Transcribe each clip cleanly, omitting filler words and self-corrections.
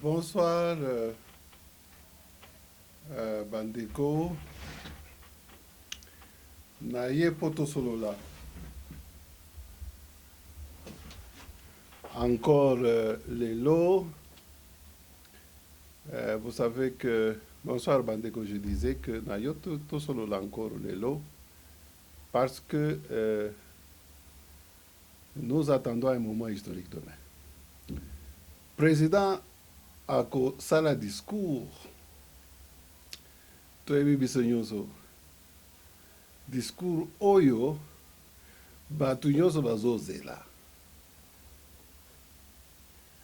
Bonsoir, Bandeko. Naye poto solo là. Encore les lots. Vous savez que, bonsoir Bandeko, je disais que Naye poto solo là encore les lots. Parce que nous attendons un moment historique demain. Président a sala discours. Toyebi biso nyonso. Discours oyo bato nyonso bazozela.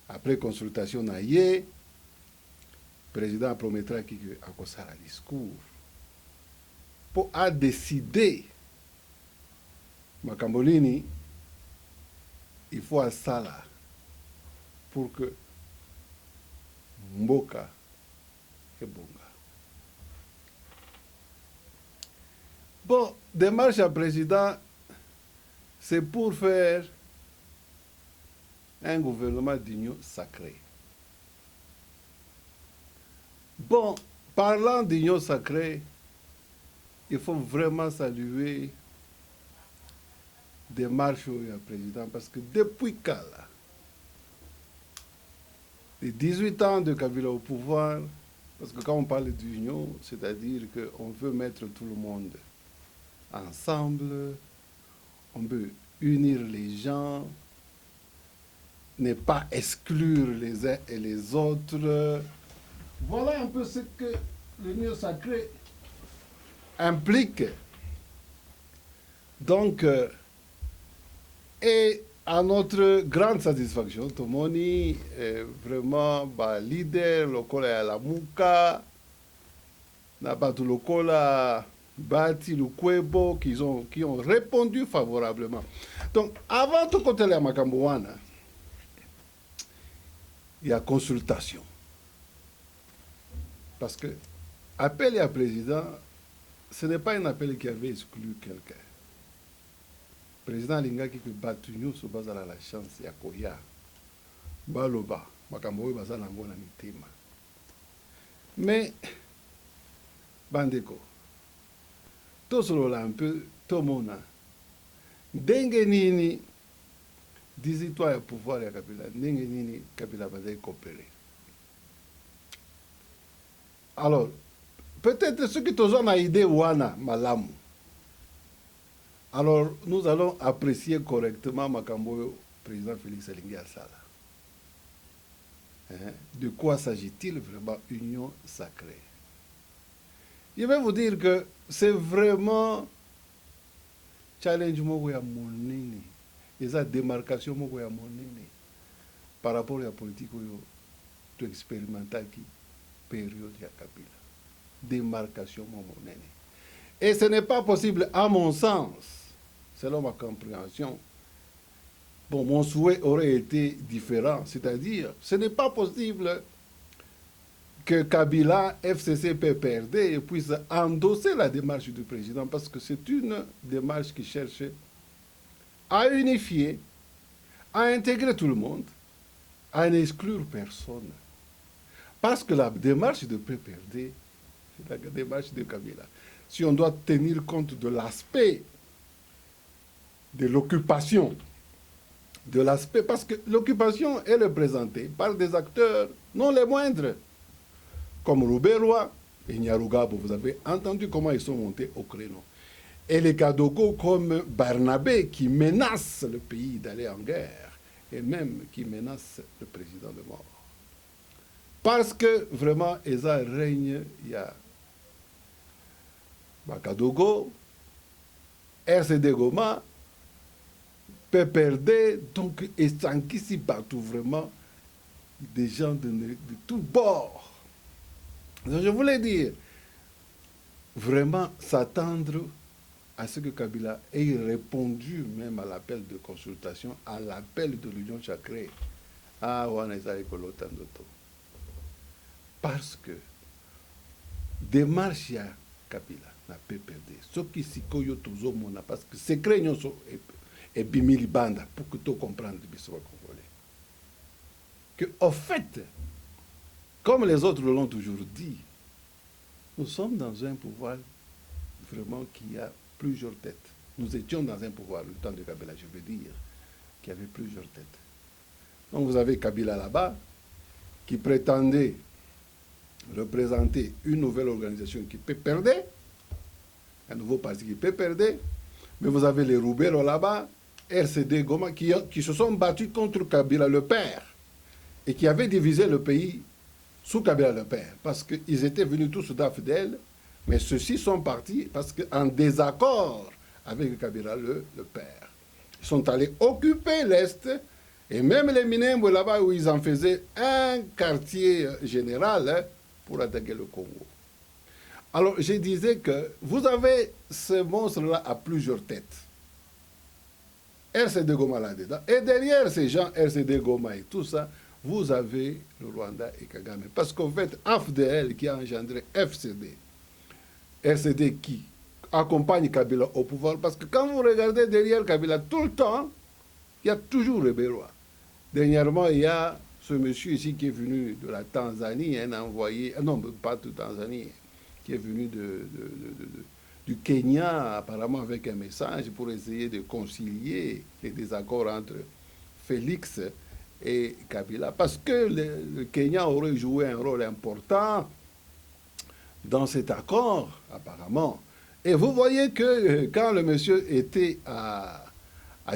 Après consultation na ye, président promettra qu'il a un discours pour a décider Makambolini, il faut un sala pour que Mboka et Bonga. Bon, démarche à président, c'est pour faire un gouvernement d'union sacrée. Bon, parlant d'union sacrée, il faut vraiment saluer des marches au président parce que depuis Kala, les 18 ans de Kabila au pouvoir, parce que quand on parle d'union, c'est-à-dire qu'on veut mettre tout le monde ensemble, on veut unir les gens, ne pas exclure les uns et les autres. Voilà un peu ce que l'union sacrée implique. Donc, et à notre grande satisfaction, Tomoni est vraiment leader, Lokola Lamuka, Nabatu Lokola, Bati Lukwebo, qui ont répondu favorablement. Donc, avant tout côté de Makambouana, il y a consultation. Parce que appel à président, ce n'est pas un appel qui avait exclu quelqu'un. Président Linga qui battu nous sur base la chance ya koya baloba makambo baza nango na mitema. Mais bandeko to solo la un peu to mona ndenge nini 18 ya pouvoir ya Kabila ndenge nini Kabila va coopérer. Alors peut-être ceux qui ont une idée wana malamu. Alors, nous allons apprécier correctement Makambo, président Félix Elingi Sala. De quoi s'agit-il vraiment union sacrée? Je vais vous dire que c'est vraiment challenge mogoya monene, et ça démarcation mogoya monene par rapport à la politique de expérimental qui période ya Kabila. Démarcation monene. Et ce n'est pas possible, à mon sens, selon ma compréhension. Bon, mon souhait aurait été différent, c'est-à-dire, ce n'est pas possible que Kabila, FCC, PPRD puisse endosser la démarche du président, parce que c'est une démarche qui cherche à unifier, à intégrer tout le monde, à n'exclure personne. Parce que la démarche de PPRD, c'est la démarche de Kabila. Si on doit tenir compte de l'aspect de l'occupation, parce que l'occupation est représentée par des acteurs non les moindres, comme Rouberois et Nyarugabo. Vous avez entendu comment ils sont montés au créneau. Et les Kadoko comme Barnabé qui menacent le pays d'aller en guerre et même qui menacent le président de mort. Parce que vraiment, Eza règne, il y a Bakadogo, RCD Goma, PPRD, donc Esankisi Batou, vraiment des gens de tous bords. Donc, je voulais dire, vraiment s'attendre à ce que Kabila ait répondu même à l'appel de consultation, à l'appel de l'Union sacrée. Ah, parce que démarche à Kabila n'a pas perdu. Ce qui s'y koyo toujours mona parce que secret nyonso et bimili banda pour que tu comprennes le biso congolais. qu'au fait, comme les autres l'ont toujours dit, nous sommes dans un pouvoir vraiment qui a plusieurs têtes. Nous étions dans un pouvoir, le temps de Kabila, je veux dire, qui avait plusieurs têtes. Donc vous avez Kabila là-bas, qui prétendait représenter une nouvelle organisation qui peut perdre, un nouveau parti qui peut perdre, mais vous avez les Roubero là-bas, RCD Goma, qui se sont battus contre Kabila le père, et qui avaient divisé le pays sous Kabila le père, parce qu'ils étaient venus tous d'Afdel, mais ceux-ci sont partis parce qu'en désaccord avec Kabila le père. Ils sont allés occuper l'Est, et même les Minembwe là-bas où ils en faisaient un quartier général pour attaquer le Congo. Alors je disais que vous avez ce monstre-là à plusieurs têtes. RCD Goma là-dedans. Et derrière ces gens, RCD Goma et tout ça, vous avez le Rwanda et Kagame. Parce qu'en fait, AFDL qui a engendré FCD, RCD qui accompagne Kabila au pouvoir, parce que quand vous regardez derrière Kabila, tout le temps, il y a toujours le Bérois. Dernièrement, il y a ce monsieur ici qui est venu de la Tanzanie, un envoyé, non, pas de Tanzanie, qui est venu du Kenya, apparemment avec un message pour essayer de concilier les désaccords entre Félix et Kabila, parce que le Kenya aurait joué un rôle important dans cet accord, apparemment. Et vous voyez que quand le monsieur était à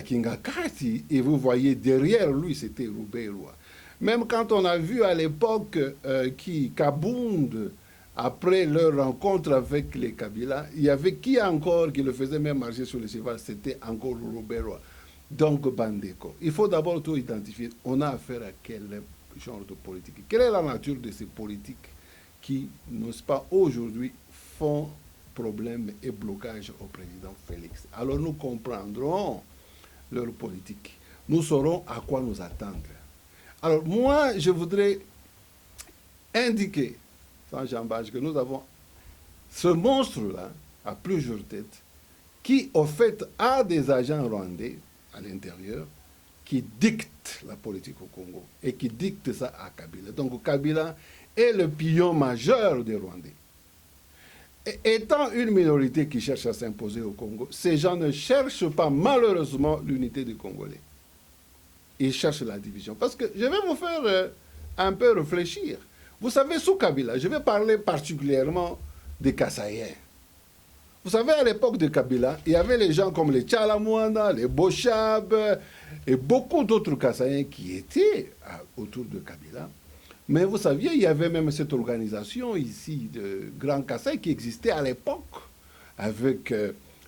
Kingakati, et vous voyez derrière lui, c'était Roubaix-Roy. Même quand on a vu à l'époque Kabound, après leur rencontre avec les Kabila, il y avait qui encore qui le faisait même marcher sur le cheval, c'était encore Roubaix-Roy. Donc Bandeko. Il faut d'abord tout identifier. On a affaire à quel genre de politique? Quelle est la nature de ces politiques qui, n'est-ce pas, aujourd'hui, font problème et blocage au président Félix? Alors nous comprendrons leur politique. Nous saurons à quoi nous attendre. Alors moi, je voudrais indiquer, sans jambage, que nous avons ce monstre-là, à plusieurs têtes, qui, au fait, a des agents rwandais à l'intérieur, qui dictent la politique au Congo et qui dictent ça à Kabila. Donc Kabila est le pion majeur des Rwandais. Et étant une minorité qui cherche à s'imposer au Congo, ces gens ne cherchent pas malheureusement l'unité des Congolais. Ils cherchent la division. Parce que je vais vous faire un peu réfléchir. Vous savez, sous Kabila, je vais parler particulièrement des Kassaïens. Vous savez, à l'époque de Kabila, il y avait les gens comme les Tchalamouana, les Bochab et beaucoup d'autres Kassaïens qui étaient autour de Kabila. Mais vous saviez, il y avait même cette organisation ici de Grand Kassai qui existait à l'époque avec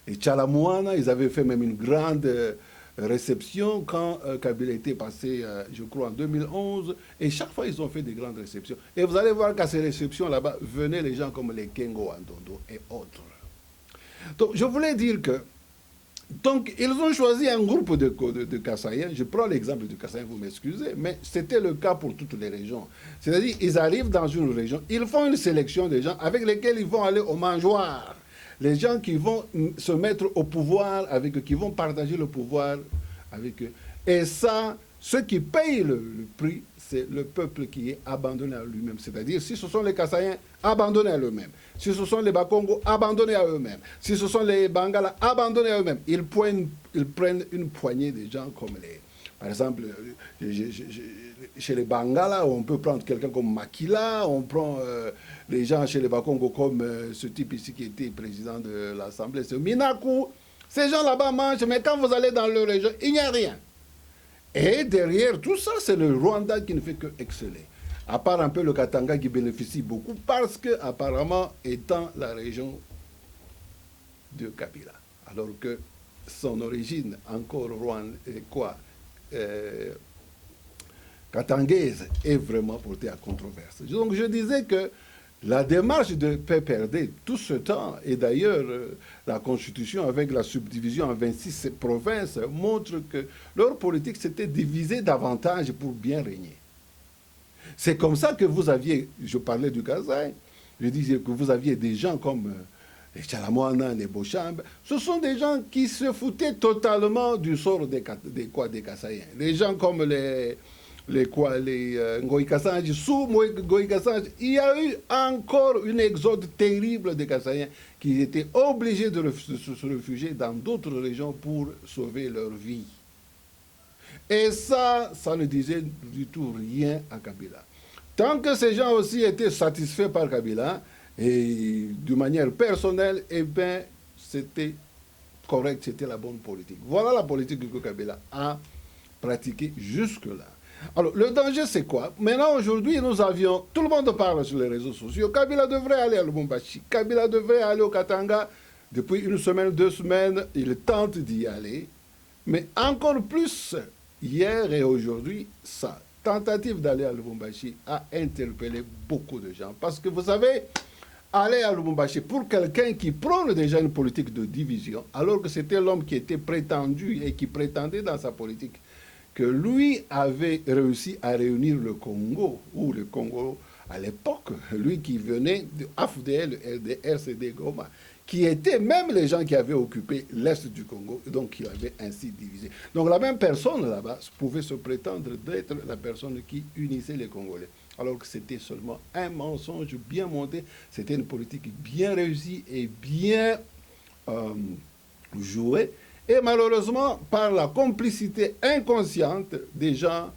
les Tchalamouana. Ils avaient fait même une grande réception quand Kabila était passé, je crois, en 2011. Et chaque fois, ils ont fait des grandes réceptions. Et vous allez voir qu'à ces réceptions là-bas, venaient les gens comme les Kengo Andondo et autres. Donc, je voulais dire que, donc, ils ont choisi un groupe de Kassaïens. Je prends l'exemple du Kassaïen, vous m'excusez, mais c'était le cas pour toutes les régions. C'est-à-dire, ils arrivent dans une région, ils font une sélection des gens avec lesquels ils vont aller au mangeoire. Les gens qui vont se mettre au pouvoir avec eux, qui vont partager le pouvoir avec eux. Et ça, ceux qui payent le prix, c'est le peuple qui est abandonné à lui-même. C'est-à-dire, si ce sont les Kassaïens, abandonnés à eux-mêmes. Si ce sont les Bakongo, abandonnés à eux-mêmes. Si ce sont les Bangala, abandonnés à eux-mêmes. Ils prennent une poignée de gens comme les... Par exemple, chez les Bangala, on peut prendre quelqu'un comme Makila, on prend les gens chez les Bakongo comme ce type ici qui était président de l'Assemblée, c'est Minaku. Ces gens là-bas mangent, mais quand vous allez dans leur région, il n'y a rien. Et derrière tout ça, c'est le Rwanda qui ne fait que exceller. À part un peu le Katanga qui bénéficie beaucoup parce que, apparemment, étant la région de Kabila. Alors que son origine, encore katangaise, est vraiment portée à controverse. Donc je disais que la démarche de PPRD, tout ce temps, et d'ailleurs la Constitution avec la subdivision en 26 provinces, montre que leur politique s'était divisée davantage pour bien régner. C'est comme ça que vous aviez, je parlais du Kasaï, je disais que vous aviez des gens comme les Tchalamouana, les Bochab, ce sont des gens qui se foutaient totalement du sort des Kassaïens. Les gens comme Ngoï Kassanji, sous Ngoï Kassanji, il y a eu encore une exode terrible des Kassaïens qui étaient obligés de se réfugier dans d'autres régions pour sauver leur vie. Et ça ne disait du tout rien à Kabila. Tant que ces gens aussi étaient satisfaits par Kabila, et de manière personnelle, eh bien, c'était correct, c'était la bonne politique. Voilà la politique que Kabila a pratiquée jusque-là. Alors, le danger, c'est quoi? Maintenant, aujourd'hui, tout le monde parle sur les réseaux sociaux. Kabila devrait aller à Lubumbashi. Kabila devrait aller au Katanga. Depuis une semaine, 2 semaines, il tente d'y aller. Mais encore plus, hier et aujourd'hui, sa tentative d'aller à Lubumbashi a interpellé beaucoup de gens. Parce que vous savez, aller à Lubumbashi pour quelqu'un qui prône déjà une politique de division, alors que c'était l'homme qui était prétendu et qui prétendait dans sa politique que lui avait réussi à réunir le Congo, ou le Congo à l'époque, lui qui venait de AFDL, de RCD Goma, qui étaient même les gens qui avaient occupé l'Est du Congo, donc qui avaient ainsi divisé. Donc la même personne là-bas pouvait se prétendre d'être la personne qui unissait les Congolais, alors que c'était seulement un mensonge bien monté, c'était une politique bien réussie et bien jouée, et malheureusement, par la complicité inconsciente des gens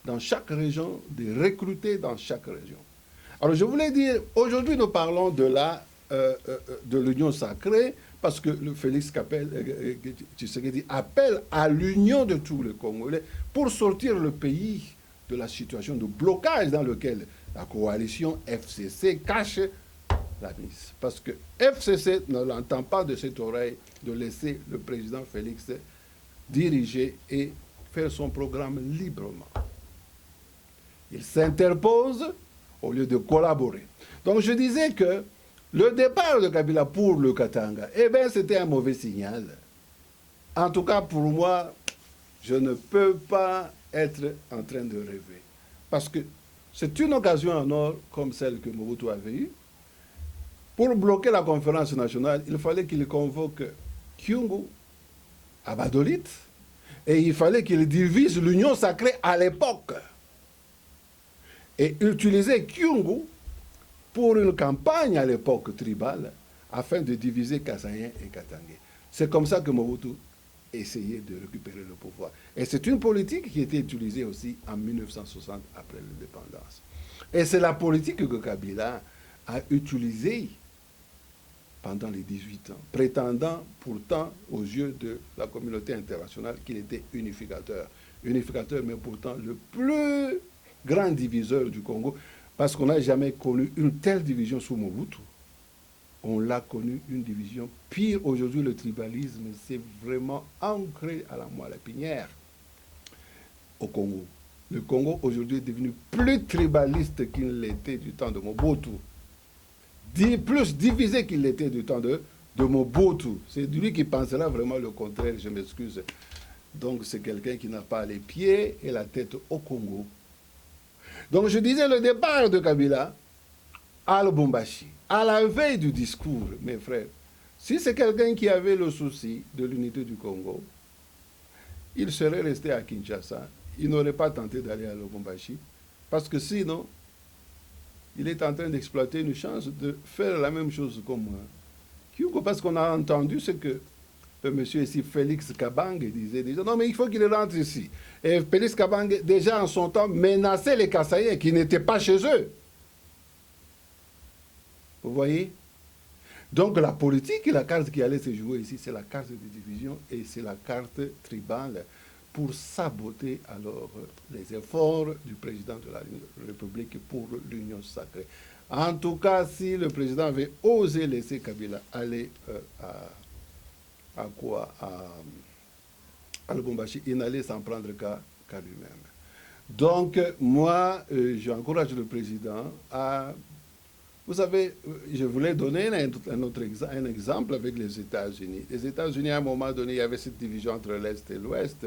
dans chaque région, des recrutés dans chaque région. Alors je voulais dire, aujourd'hui nous parlons de l'union sacrée, parce que le Félix Tshisekedi appelle à l'union de tous les Congolais pour sortir le pays de la situation de blocage dans lequel la coalition FCC cache la mise. Parce que FCC ne l'entend pas de cette oreille de laisser le président Félix diriger et faire son programme librement. Il s'interpose au lieu de collaborer. Donc je disais que le départ de Kabila pour le Katanga, eh bien c'était un mauvais signal. En tout cas pour moi, je ne peux pas être en train de rêver. Parce que c'est une occasion en or comme celle que Mobutu avait eue. Pour bloquer la conférence nationale, il fallait qu'il convoque Kyungu à Badolit et il fallait qu'il divise l'union sacrée à l'époque et utiliser Kyungu pour une campagne à l'époque tribale afin de diviser Kassaïen et Katangais. C'est comme ça que Mobutu essayait de récupérer le pouvoir. Et c'est une politique qui a été utilisée aussi en 1960 après l'indépendance. Et c'est la politique que Kabila a utilisée pendant les 18 ans, prétendant pourtant aux yeux de la communauté internationale qu'il était unificateur. Unificateur, mais pourtant le plus grand diviseur du Congo, parce qu'on n'a jamais connu une telle division sous Mobutu. On l'a connu, une division pire. Aujourd'hui, le tribalisme, c'est vraiment ancré à la moelle épinière au Congo. Le Congo, aujourd'hui, est devenu plus tribaliste qu'il l'était du temps de Mobutu. Plus divisé qu'il l'était du temps de Mobutu. C'est lui qui pensera vraiment le contraire, je m'excuse. Donc c'est quelqu'un qui n'a pas les pieds et la tête au Congo. Donc je disais le départ de Kabila à Lubumbashi, à la veille du discours, mes frères. Si c'est quelqu'un qui avait le souci de l'unité du Congo, il serait resté à Kinshasa. Il n'aurait pas tenté d'aller à Lubumbashi, parce que sinon, il est en train d'exploiter une chance de faire la même chose comme Kyungu, parce qu'on a entendu ce que le monsieur ici, Félix Kabange, disait déjà, non mais il faut qu'il rentre ici. Et Félix Kabange, déjà en son temps, menaçait les Kassaïens qui n'étaient pas chez eux. Vous voyez? Donc la politique et la carte qui allait se jouer ici, c'est la carte de division et c'est la carte tribale pour saboter alors les efforts du président de la République pour l'union sacrée. En tout cas, si le président avait osé laisser Kabila aller à Lubumbashi, il n'allait s'en prendre qu'à lui-même. Donc, moi, j'encourage le président à... Vous savez, je voulais donner un exemple avec les États-Unis. Les États-Unis, à un moment donné, il y avait cette division entre l'Est et l'Ouest.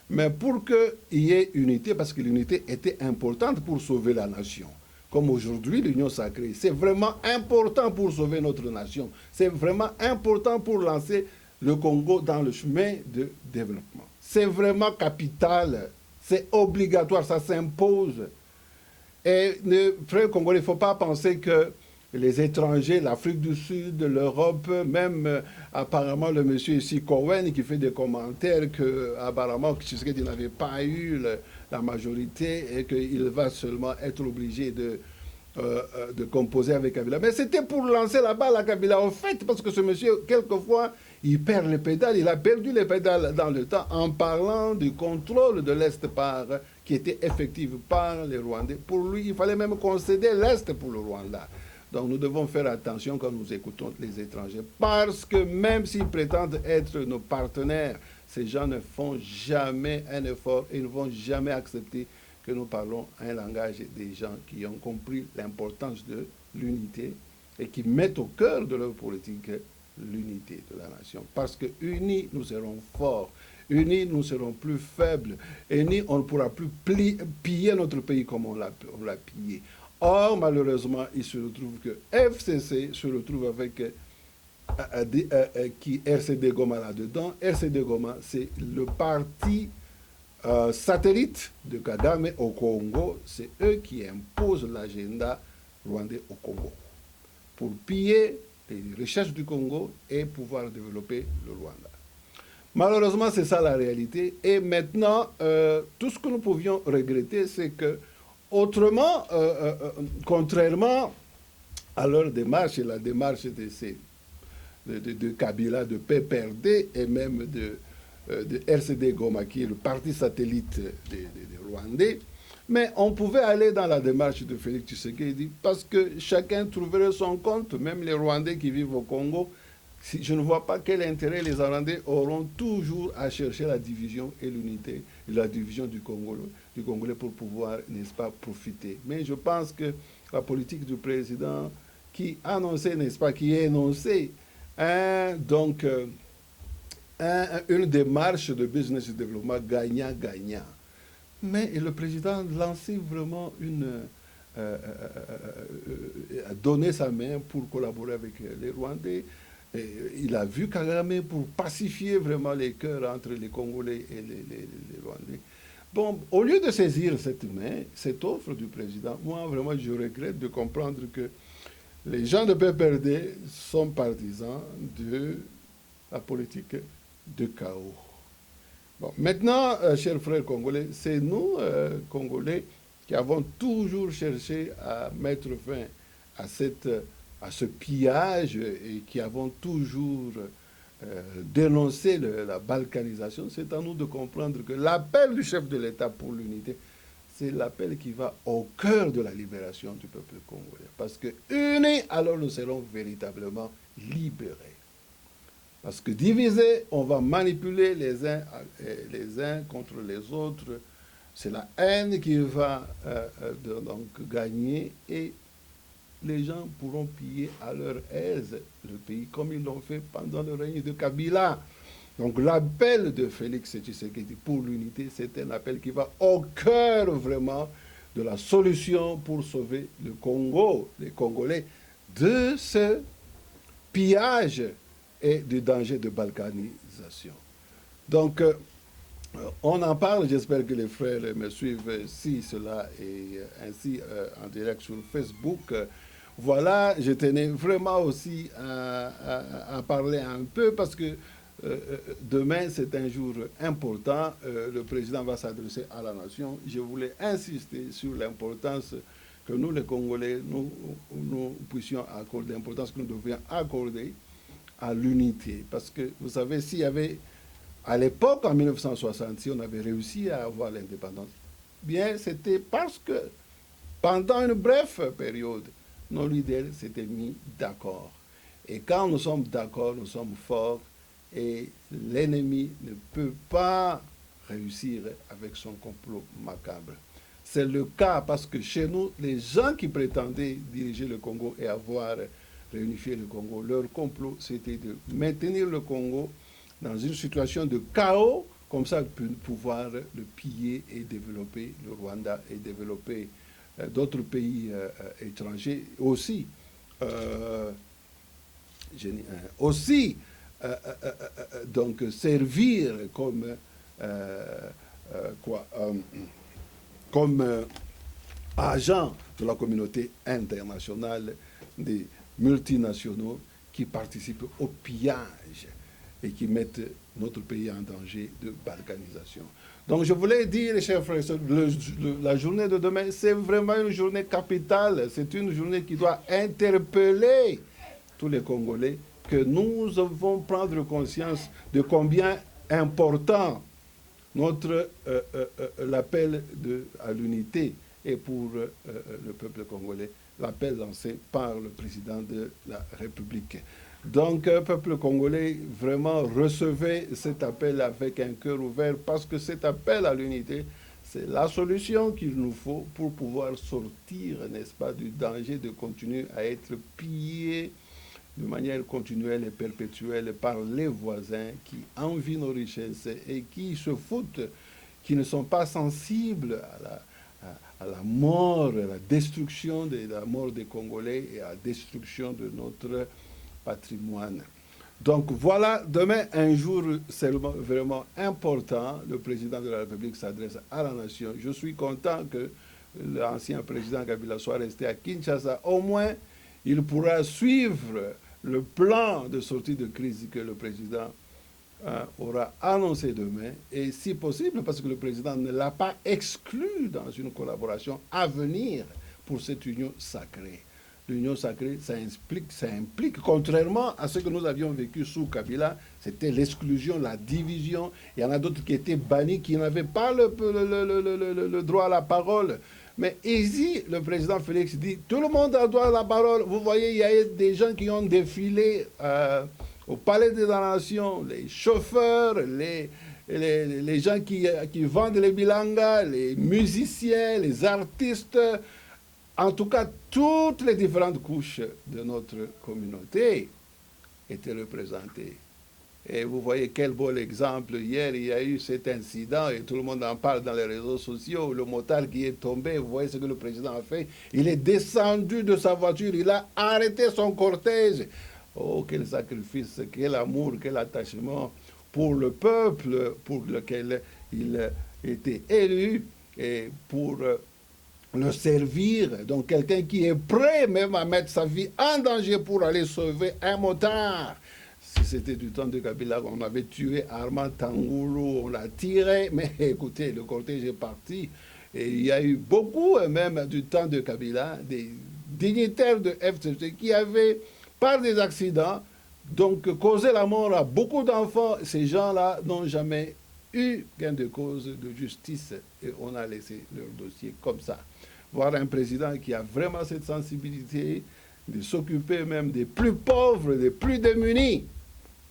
Mais pour qu'il y ait unité, parce que l'unité était importante pour sauver la nation, comme aujourd'hui l'union sacrée, c'est vraiment important pour sauver notre nation. C'est vraiment important pour lancer le Congo dans le chemin de développement. C'est vraiment capital. C'est obligatoire, ça s'impose. Et frères congolais, il ne faut pas penser que les étrangers, l'Afrique du Sud, l'Europe, même apparemment le monsieur ici, Cohen, qui fait des commentaires que apparemment Tshisekedi n'avait pas eu la majorité et qu'il va seulement être obligé de composer avec Kabila. Mais c'était pour lancer la balle à Kabila, en fait, parce que ce monsieur, quelquefois, il perd les pédales. Il a perdu les pédales dans le temps en parlant du contrôle de l'Est qui était effectif par les Rwandais. Pour lui, il fallait même concéder l'Est pour le Rwanda. Donc nous devons faire attention quand nous écoutons les étrangers, parce que même s'ils prétendent être nos partenaires, ces gens ne font jamais un effort et ne vont jamais accepter que nous parlons un langage des gens qui ont compris l'importance de l'unité et qui mettent au cœur de leur politique l'unité de la nation. Parce que unis, nous serons forts. Unis, nous serons plus faibles. Unis, on ne pourra plus piller notre pays comme on l'a pillé. Or, malheureusement, il se retrouve que FCC se retrouve avec qui RCD Goma là-dedans. RCD Goma, c'est le parti satellite de Kagame au Congo. C'est eux qui imposent l'agenda rwandais au Congo pour piller les richesses du Congo et pouvoir développer le Rwanda. Malheureusement, c'est ça la réalité. Et maintenant, tout ce que nous pouvions regretter, c'est que autrement, contrairement à leur démarche et la démarche de Kabila, de PPRD et même de RCD Goma, qui est le parti satellite des Rwandais, mais on pouvait aller dans la démarche de Félix Tshisekedi parce que chacun trouverait son compte, même les Rwandais qui vivent au Congo. Je ne vois pas quel intérêt les Rwandais auront toujours à chercher la division et l'unité, la division du Congolais pour pouvoir, n'est-ce pas, profiter. Mais je pense que la politique du président qui annonçait, n'est-ce pas, qui énonçait donc une démarche de business développement gagnant-gagnant. Mais le président lançait vraiment a donné sa main pour collaborer avec les Rwandais. Et il a vu Kagame pour pacifier vraiment les cœurs entre les Congolais et les Rwandais. Bon, au lieu de saisir cette main, cette offre du président, moi vraiment je regrette de comprendre que les gens de PPRD sont partisans de la politique de chaos. Bon, maintenant, chers frères congolais, c'est nous, Congolais, qui avons toujours cherché à mettre fin à ce pillage et qui avons toujours dénoncé la balkanisation. C'est à nous de comprendre que l'appel du chef de l'État pour l'unité, c'est l'appel qui va au cœur de la libération du peuple congolais. Parce que unis, alors nous serons véritablement libérés. Parce que divisés, on va manipuler les uns contre les autres. C'est la haine qui va donc gagner et les gens pourront piller à leur aise le pays comme ils l'ont fait pendant le règne de Kabila. Donc l'appel de Félix Tshisekedi pour l'unité, c'est un appel qui va au cœur vraiment de la solution pour sauver le Congo, les Congolais, de ce pillage et du danger de balkanisation. Donc, on en parle, j'espère que les frères me suivent si cela est ainsi en direct sur Facebook. Voilà, je tenais vraiment aussi à parler un peu parce que demain, c'est un jour important. Le président va s'adresser à la nation. Je voulais insister sur l'importance que nous, les Congolais, nous puissions accorder, l'importance que nous devions accorder à l'unité. Parce que, vous savez, s'il y avait, à l'époque, en 1966, on avait réussi à avoir l'indépendance, bien, c'était parce que, pendant une brève période, nos leaders s'étaient mis d'accord. Et quand nous sommes d'accord, nous sommes forts, et l'ennemi ne peut pas réussir avec son complot macabre. C'est le cas parce que chez nous, les gens qui prétendaient diriger le Congo et avoir réunifié le Congo, leur complot, c'était de maintenir le Congo dans une situation de chaos, comme ça, pouvoir le piller et développer le Rwanda et développer d'autres pays étrangers aussi. Donc servir comme comme agent de la communauté internationale des multinationaux qui participent au pillage et qui mettent notre pays en danger de balkanisation. Donc je voulais dire, chers frères et sœurs, la journée de demain, c'est vraiment une journée capitale. C'est une journée qui doit interpeller tous les Congolais, que nous devons prendre conscience de combien important l'appel à l'unité est pour le peuple congolais, l'appel lancé par le président de la République. Donc, peuple congolais, vraiment recevez cet appel avec un cœur ouvert, parce que cet appel à l'unité, c'est la solution qu'il nous faut pour pouvoir sortir, n'est-ce pas, du danger de continuer à être pillé de manière continuelle et perpétuelle par les voisins qui envient nos richesses et qui se foutent, qui ne sont pas sensibles à la mort, à la destruction de la mort des Congolais et à la destruction de notre patrimoine. Donc voilà, demain, un jour vraiment important, le président de la République s'adresse à la nation. Je suis content que l'ancien président Kabila soit resté à Kinshasa. Au moins, il pourra suivre le plan de sortie de crise que le président aura annoncé demain, et si possible, parce que le président ne l'a pas exclu dans une collaboration à venir pour cette union sacrée. L'union sacrée, ça implique, contrairement à ce que nous avions vécu sous Kabila, c'était l'exclusion, la division. Il y en a d'autres qui étaient bannis, qui n'avaient pas le droit à la parole. Mais ici, le président Félix dit, tout le monde a droit à la parole. Vous voyez, il y a des gens qui ont défilé au Palais des Nations, les chauffeurs, les gens qui vendent les bilangas, les musiciens, les artistes, en tout cas, toutes les différentes couches de notre communauté étaient représentées. Et vous voyez quel beau exemple. Hier, il y a eu cet incident et tout le monde en parle dans les réseaux sociaux. Le motard qui est tombé, vous voyez ce que le président a fait. Il est descendu de sa voiture, il a arrêté son cortège. Oh, quel sacrifice, quel amour, quel attachement pour le peuple pour lequel il était élu et pour le servir. Donc quelqu'un qui est prêt même à mettre sa vie en danger pour aller sauver un motard. Si c'était du temps de Kabila, on avait tué Armand Tangoulou, on l'a tiré, mais écoutez, le cortège est parti. Et il y a eu beaucoup, même du temps de Kabila, des dignitaires de FCC qui avaient, par des accidents, donc causé la mort à beaucoup d'enfants. Ces gens-là n'ont jamais eu gain de cause de justice et on a laissé leur dossier comme ça. Voir un président qui a vraiment cette sensibilité de s'occuper même des plus pauvres, des plus démunis.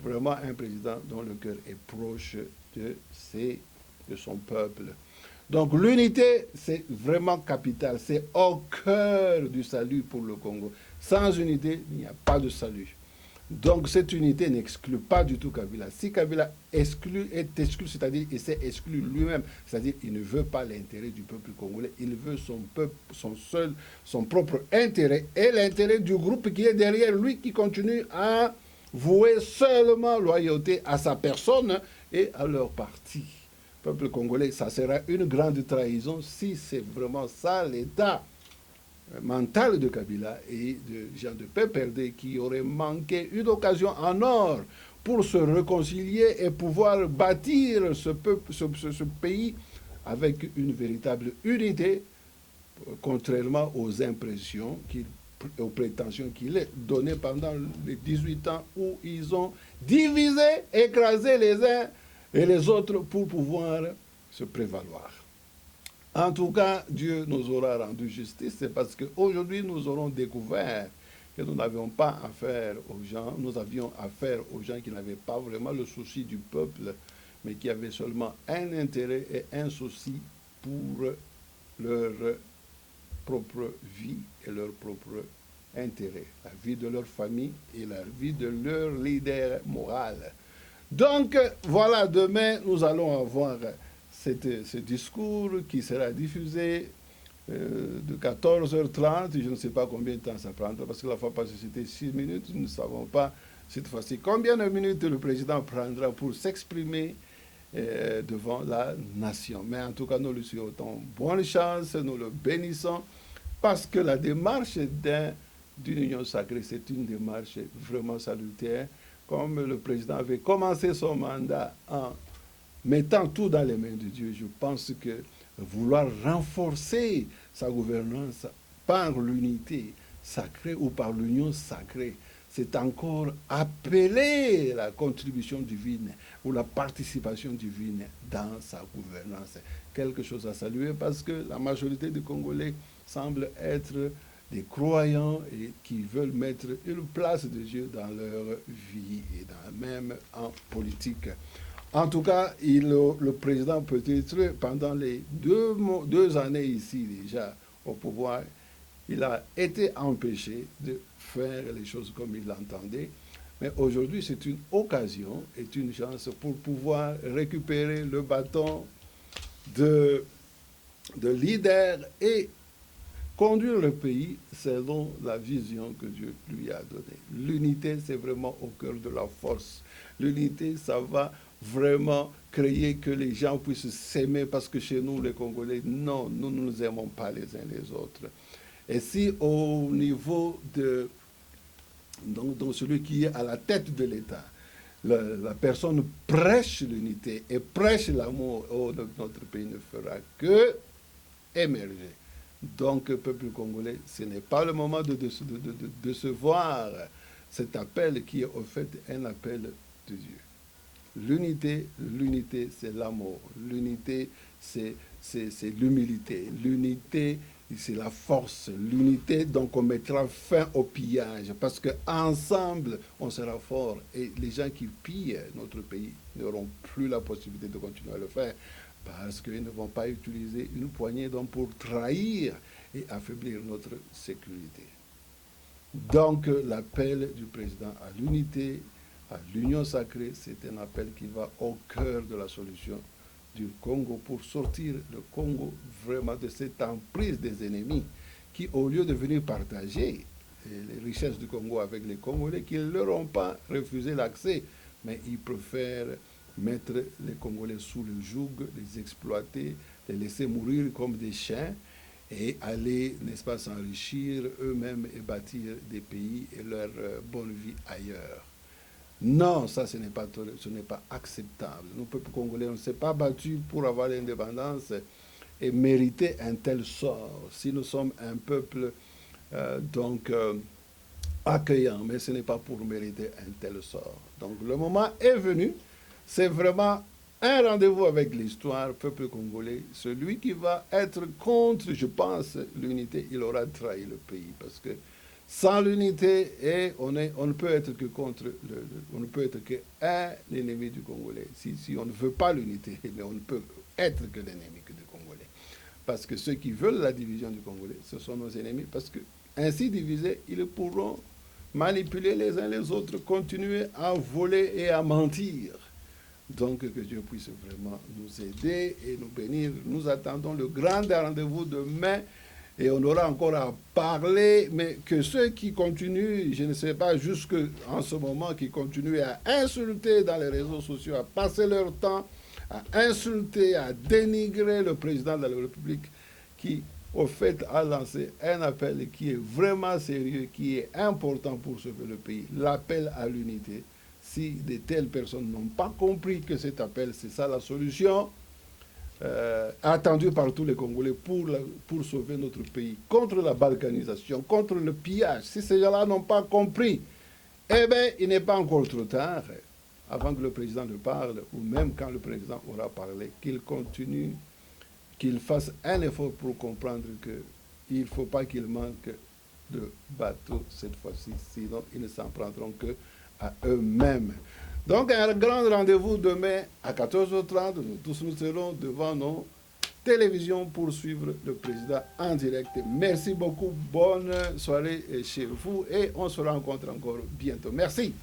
Vraiment un président dont le cœur est proche de son peuple. Donc l'unité, c'est vraiment capital. C'est au cœur du salut pour le Congo. Sans unité, il n'y a pas de salut. Donc cette unité n'exclut pas du tout Kabila. Si Kabila est exclu, c'est-à-dire il s'est exclu lui-même, c'est-à-dire il ne veut pas l'intérêt du peuple congolais, il veut son peuple, son propre intérêt et l'intérêt du groupe qui est derrière lui, qui continue à vouer seulement loyauté à sa personne et à leur parti. Peuple congolais, ça sera une grande trahison si c'est vraiment ça l'état mental de Kabila et de Jean de PPRD qui aurait manqué une occasion en or pour se réconcilier et pouvoir bâtir ce pays avec une véritable unité, contrairement aux impressions, aux prétentions qu'il est données pendant les 18 ans où ils ont divisé, écrasé les uns et les autres pour pouvoir se prévaloir. En tout cas, Dieu nous aura rendu justice, c'est parce qu'aujourd'hui, nous aurons découvert que nous n'avions pas affaire aux gens, nous avions affaire aux gens qui n'avaient pas vraiment le souci du peuple, mais qui avaient seulement un intérêt et un souci pour leur propre vie et leur propre intérêt, la vie de leur famille et la vie de leur leader moral. Donc, voilà, demain, nous allons avoir ce discours qui sera diffusé de 14h30, je ne sais pas combien de temps ça prendra, parce que la fois passée c'était 6 minutes, nous ne savons pas cette fois-ci combien de minutes le président prendra pour s'exprimer devant la nation. Mais en tout cas, nous lui souhaitons bonne chance, nous le bénissons, parce que la démarche d'une union sacrée, c'est une démarche vraiment salutaire. Comme le président avait commencé son mandat en mettant tout dans les mains de Dieu, je pense que vouloir renforcer sa gouvernance par l'unité sacrée ou par l'union sacrée, c'est encore appeler la contribution divine ou la participation divine dans sa gouvernance. Quelque chose à saluer parce que la majorité des Congolais semblent être des croyants et qui veulent mettre une place de Dieu dans leur vie et même en politique. En tout cas, le président peut-être pendant les deux années ici déjà au pouvoir, il a été empêché de faire les choses comme il l'entendait. Mais aujourd'hui, c'est une occasion et une chance pour pouvoir récupérer le bâton de leader et conduire le pays selon la vision que Dieu lui a donnée. L'unité, c'est vraiment au cœur de la force. L'unité, ça va vraiment créer que les gens puissent s'aimer parce que chez nous, les Congolais, non, nous ne nous aimons pas les uns les autres. Et si au niveau de donc celui qui est à la tête de l'État, la personne prêche l'unité et prêche l'amour, notre pays ne fera que émerger. Donc, peuple congolais, ce n'est pas le moment de se voir cet appel qui est au fait un appel de Dieu. L'unité, c'est l'amour. L'unité, c'est l'humilité. L'unité, c'est la force. L'unité, donc on mettra fin au pillage. Parce qu'ensemble, on sera fort. Et les gens qui pillent notre pays n'auront plus la possibilité de continuer à le faire. Parce qu'ils ne vont pas utiliser une poignée d'hommes pour trahir et affaiblir notre sécurité. Donc, l'appel du président à l'unité, à l'union sacrée, c'est un appel qui va au cœur de la solution du Congo pour sortir le Congo vraiment de cette emprise des ennemis qui, au lieu de venir partager les richesses du Congo avec les Congolais, qui ne leur ont pas refusé l'accès, mais ils préfèrent mettre les Congolais sous le joug, les exploiter, les laisser mourir comme des chiens et aller, n'est-ce pas, s'enrichir eux-mêmes et bâtir des pays et leur bonne vie ailleurs. Non, ça, ce n'est pas acceptable. Nous, peuple congolais, on ne s'est pas battu pour avoir l'indépendance et mériter un tel sort. Si nous sommes un peuple accueillant, mais ce n'est pas pour mériter un tel sort. Donc le moment est venu. C'est vraiment un rendez-vous avec l'histoire, peuple congolais. Celui qui va être contre, je pense, l'unité, il aura trahi le pays. Parce que sans l'unité, on ne peut être que on ne peut être qu'un ennemi du Congolais. Si on ne veut pas l'unité, mais on ne peut être que l'ennemi du Congolais. Parce que ceux qui veulent la division du Congolais, ce sont nos ennemis. Parce que ainsi divisés, ils pourront manipuler les uns les autres, continuer à voler et à mentir. Donc, que Dieu puisse vraiment nous aider et nous bénir. Nous attendons le grand rendez-vous demain et on aura encore à parler, mais que ceux qui continuent, je ne sais pas, jusqu'en ce moment, qui continuent à insulter dans les réseaux sociaux, à passer leur temps, à insulter, à dénigrer le président de la République qui, au fait, a lancé un appel qui est vraiment sérieux, qui est important pour sauver le pays, l'appel à l'unité. Si de telles personnes n'ont pas compris que cet appel, c'est ça la solution, attendue par tous les Congolais pour sauver notre pays, contre la balkanisation, contre le pillage. Si ces gens-là n'ont pas compris, eh bien, il n'est pas encore trop tard, avant que le président ne parle, ou même quand le président aura parlé, qu'il continue, qu'il fasse un effort pour comprendre qu'il ne faut pas qu'il manque de bateaux cette fois-ci, sinon ils ne s'en prendront que à eux-mêmes. Donc, un grand rendez-vous demain à 14h30. Nous tous nous serons devant nos télévisions pour suivre le président en direct. Merci beaucoup. Bonne soirée chez vous et on se rencontre encore bientôt. Merci.